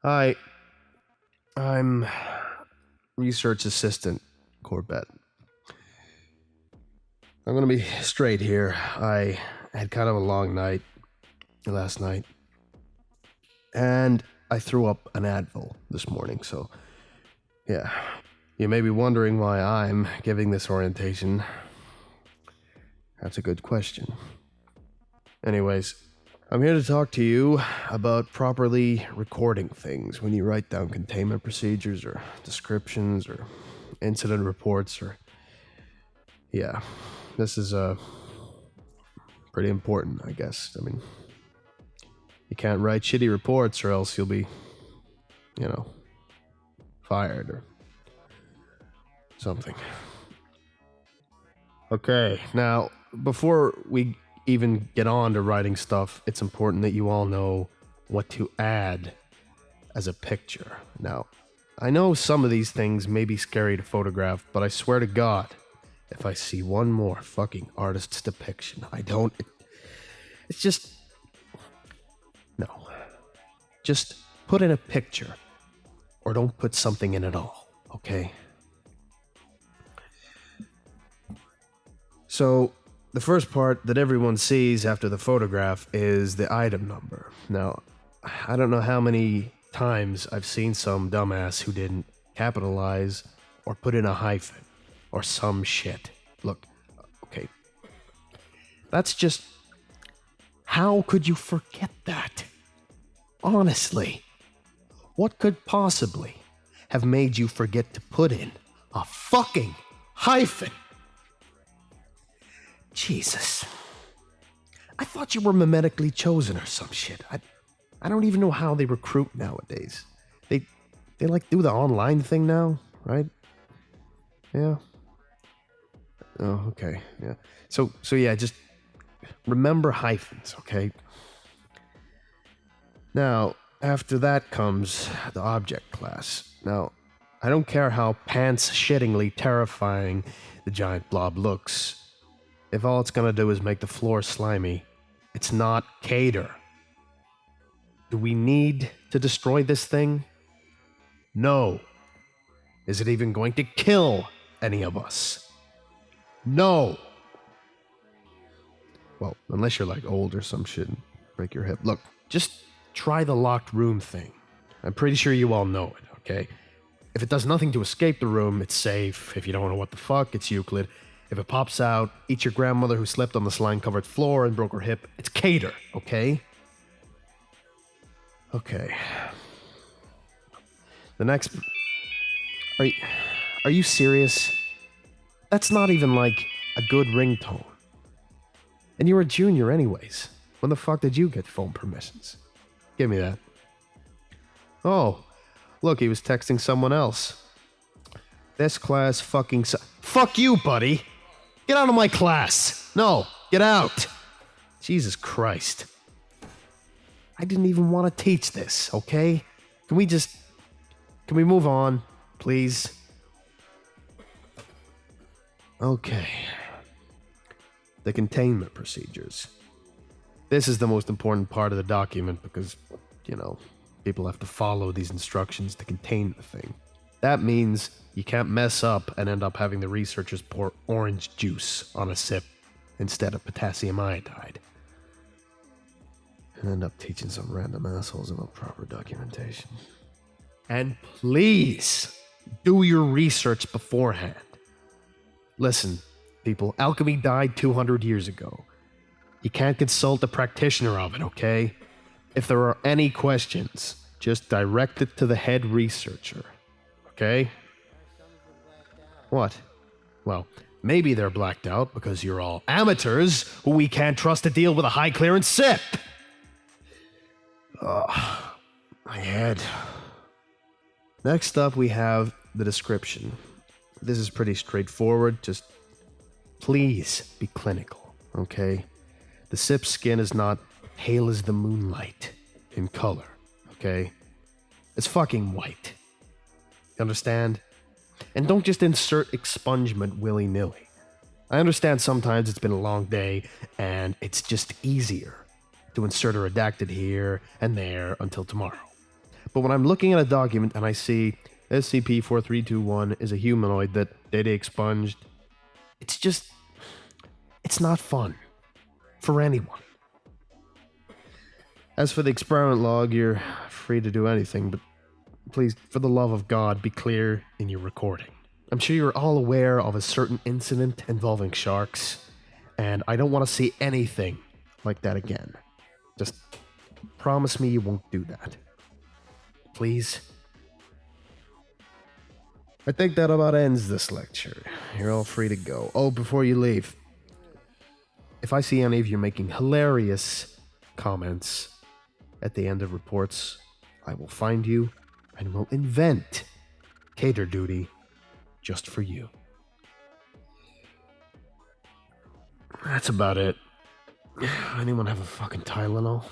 Hi, I'm research assistant Corbett. I'm gonna be straight here. I had kind of a long night last night, and I threw up an Advil this morning, so yeah. You may be wondering why I'm giving this orientation. That's a good question. Anyways, I'm here to talk to you about properly recording things when you write down containment procedures or descriptions or incident reports or... Yeah, this is pretty important, I guess. I mean, you can't write shitty reports or else you'll be, fired or something. Okay, now, before we even get on to writing stuff, it's important that you all know what to add as a picture. Now, I know some of these things may be scary to photograph, but I swear to God, if I see one more fucking artist's depiction, it's just... No. Just put in a picture, or don't put something in at all, okay? So, the first part that everyone sees after the photograph is the item number. Now, I don't know how many times I've seen some dumbass who didn't capitalize or put in a hyphen or some shit. Look, okay. That's just... How could you forget that? Honestly. What could possibly have made you forget to put in a fucking hyphen? Jesus. I thought you were mimetically chosen or some shit. I don't even know how they recruit nowadays. They like do the online thing now, right? Yeah. Oh, okay. Yeah. So yeah, just remember hyphens, okay? Now, after that comes the object class. Now, I don't care how pants-shittingly terrifying the giant blob looks. If all it's gonna do is make the floor slimy, it's not cater. Do we need to destroy this thing? No. Is it even going to kill any of us? No. Well, unless you're like old or some shit and break your hip. Look, just try the locked room thing. I'm pretty sure you all know it, okay? If it does nothing to escape the room, it's safe. If you don't know what the fuck, it's Euclid. If it pops out, eat your grandmother who slept on the slime-covered floor and broke her hip. It's cater, okay? Okay. The next... Are you serious? That's not even like a good ringtone. And you're a junior anyways. When the fuck did you get phone permissions? Give me that. Oh, look, he was texting someone else. This class fucking fuck you, buddy! Get out of my class! No, get out! Jesus Christ. I didn't even want to teach this, okay? Can we move on, please? Okay. The containment procedures. This is the most important part of the document because, people have to follow these instructions to contain the thing. That means you can't mess up and end up having the researchers pour orange juice on a sip instead of potassium iodide. And end up teaching some random assholes about proper documentation. And please, do your research beforehand. Listen, people, alchemy died 200 years ago. You can't consult a practitioner of it, okay? If there are any questions, just direct it to the head researcher, okay? What? Well, maybe they're blacked out because you're all amateurs who we can't trust to deal with a high-clearance sip. Ugh, my head. Next up, we have the description. This is pretty straightforward, just please be clinical, okay? The sip's skin is not pale as the moonlight in color, okay? It's fucking white. You understand? And don't just insert expungement willy-nilly. I understand sometimes it's been a long day, and it's just easier to insert a redacted here and there until tomorrow. But when I'm looking at a document and I see SCP-4321 is a humanoid that data expunged, it's not fun. For anyone. As for the experiment log, you're free to do anything, but please, for the love of God, be clear in your recording. I'm sure you're all aware of a certain incident involving sharks, and I don't want to see anything like that again. Just promise me you won't do that. Please? I think that about ends this lecture. You're all free to go. Oh, before you leave, if I see any of you making hilarious comments at the end of reports, I will find you and will invent cater duty just for you. That's about it. Anyone have a fucking Tylenol?